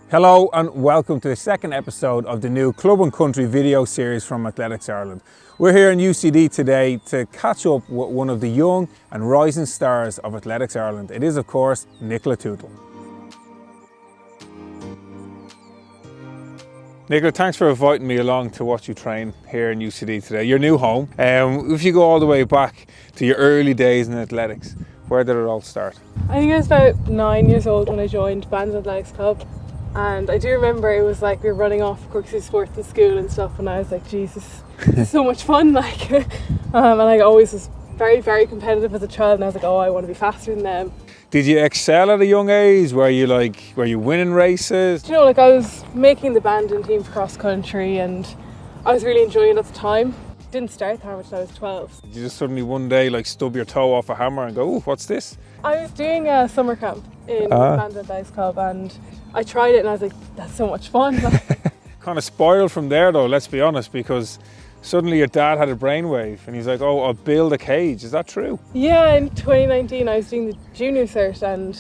Hello and welcome to the second episode of the new Club and Country video series from Athletics Ireland. We're here in UCD today to catch up with one of the young and rising stars of Athletics Ireland. It is, of course, Nicola Tuthill. Nicola, thanks for inviting me along to watch you train here in UCD today, your new home. If you go all the way back to your early days in athletics, where did it all start? I think I was about 9 years old when I joined Bandon Athletics Club, and I do remember it was like we were running off Crooksy sports in school and stuff, and I was like, Jesus, this is so much fun, like. And I always was very, very competitive as a child, and I was like, oh, I want to be faster than them. Did you excel at a young age? Were you winning races? Do you know, like I was making the Bandon team for cross country, and I was really enjoying it at the time. Didn't start that much until I was 12. Did you just suddenly one day stub your toe off a hammer and go, oh, what's this? I was doing a summer camp in Bandon Athletics Club, and I tried it and I was like, that's so much fun. Kind of spiraled from there though, let's be honest, because suddenly your dad had a brainwave and he's like, oh, I'll build a cage. Is that true? Yeah, in 2019 I was doing the junior cert, and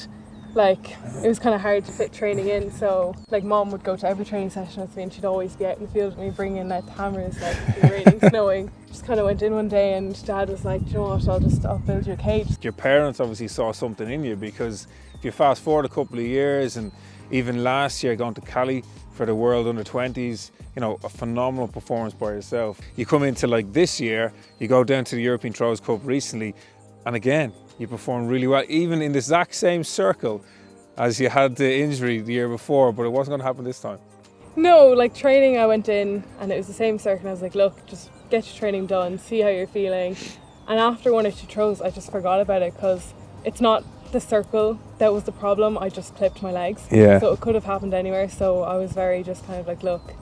it was kind of hard to fit training in, so mom would go to every training session with me and she'd always be out in the field with me bringing out the hammers, it was raining, snowing. Just kind of went in one day and dad was like, do you know what, I'll build you a cage. Your parents obviously saw something in you, because if you fast forward a couple of years, and even last year going to Cali for the World Under-20s, a phenomenal performance by yourself. You come into this year, you go down to the European Throws Cup recently, and again, you perform really well, even in the exact same circle as you had the injury the year before, but it wasn't going to happen this time. No, training, I went in and it was the same circle, and I was like, look, just get your training done, see how you're feeling. And after one or two throws, I just forgot about it, because it's not the circle that was the problem, I just clipped my legs. Yeah. So it could have happened anywhere, so I was very just kind of look,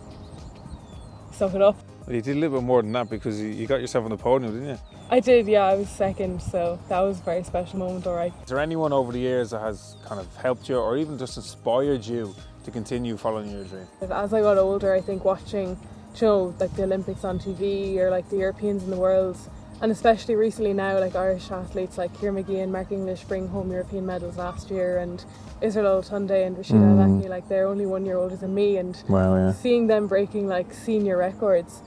suck it up. Well, you did a little bit more than that, because you got yourself on the podium, didn't you? I did, yeah, I was second, so that was a very special moment, alright. Is there anyone over the years that has kind of helped you or even just inspired you to continue following your dream? As I got older, I think watching, the Olympics on TV, or the Europeans in the world, and especially recently now, Irish athletes like Ciara Mageean and Mark English bring home European medals last year, and Israel Olatunde and Rashida Alaki, they're only 1 year older than me, and wow, yeah. Seeing them breaking senior records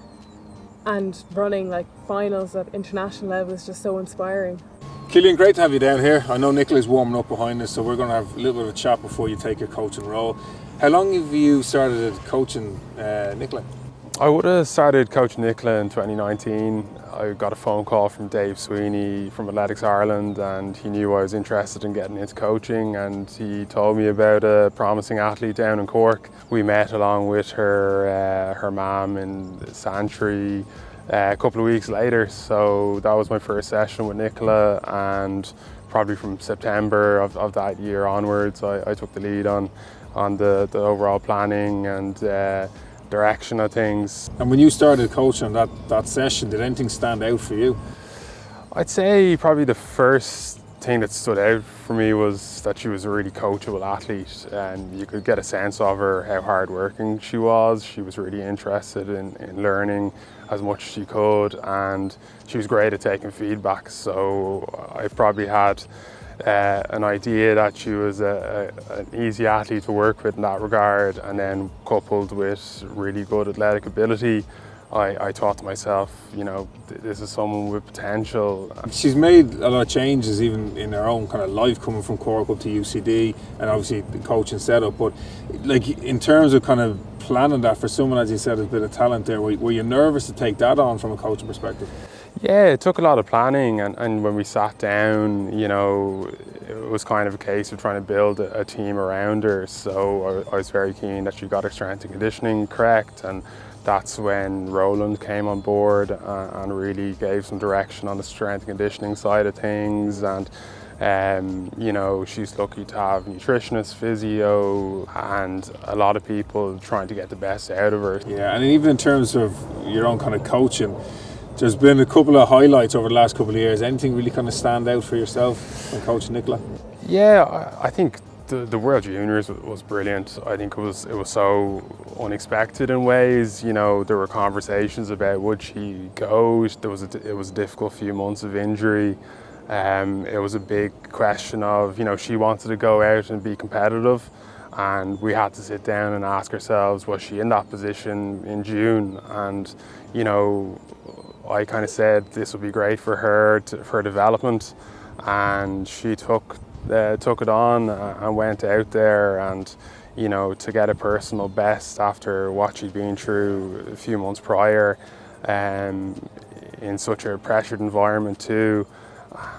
and running finals at international level is just so inspiring. Cillian, great to have you down here. I know Nicola's warming up behind us, so we're going to have a little bit of a chat before you take your coaching role. How long have you started coaching Nicola? I would have started coaching Nicola in 2019. I got a phone call from Dave Sweeney from Athletics Ireland, and he knew I was interested in getting into coaching, and he told me about a promising athlete down in Cork. We met along with her mum in Santry a couple of weeks later, so that was my first session with Nicola, and probably from September of that year onwards I took the lead on the overall planning and direction of things. And when you started coaching that session, did anything stand out for you? I'd say probably the first thing that stood out for me was that she was a really coachable athlete, and you could get a sense of her, how hardworking she was. She was really interested in learning as much as she could, and she was great at taking feedback. So I probably had an idea that she was an easy athlete to work with in that regard, and then coupled with really good athletic ability, I thought to myself, this is someone with potential. She's made a lot of changes even in her own kind of life, coming from Cork up to UCD, and obviously the coaching setup, but in terms of kind of planning that for someone, as you said, has a bit of talent there, were you nervous to take that on from a coaching perspective? Yeah, it took a lot of planning, and when we sat down, it was kind of a case of trying to build a team around her. So I was very keen that she got her strength and conditioning correct, and that's when Roland came on board and really gave some direction on the strength and conditioning side of things. And she's lucky to have nutritionists, physio, and a lot of people trying to get the best out of her. Yeah, and even in terms of your own kind of coaching, there's been a couple of highlights over the last couple of years. Anything really kind of stand out for yourself when coaching Nicola? Yeah, I think the World Juniors was brilliant. I think it was so unexpected in ways. There were conversations about would she go. It was a difficult few months of injury. It was a big question of, she wanted to go out and be competitive, and we had to sit down and ask ourselves, was she in that position in June? And you know, I kind of said this would be great for her, for development, and she took it on and went out there, and you know, to get a personal best after what she'd been through a few months prior, in such a pressured environment too,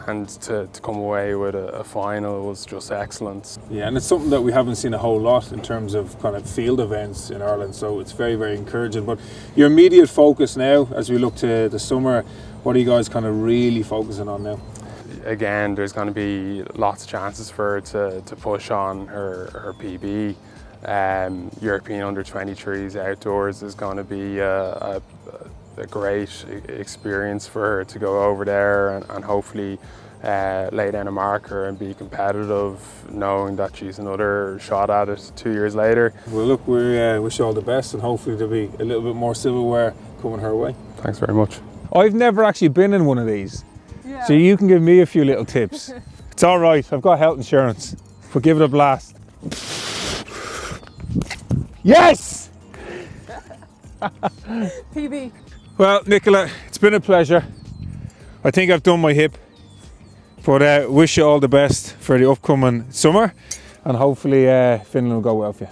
and to come away with a final was just excellent. Yeah, and it's something that we haven't seen a whole lot in terms of kind of field events in Ireland, so it's very, very encouraging. But your immediate focus now, as we look to the summer, what are you guys kind of really focusing on now? Again, there's going to be lots of chances for her to push on her PB. European under-23s outdoors is going to be a great experience for her to go over there and hopefully lay down a marker and be competitive, knowing that she's another shot at it 2 years later. Well, look, we wish you all the best, and hopefully there'll be a little bit more silverware coming her way. Thanks very much. I've never actually been in one of these, Yeah. so you can give me a few little tips. It's all right, I've got health insurance, but give it a blast. Yes! PB. Well, Nicola, it's been a pleasure. I think I've done my hip, but wish you all the best for the upcoming summer, and hopefully Finland will go well for you.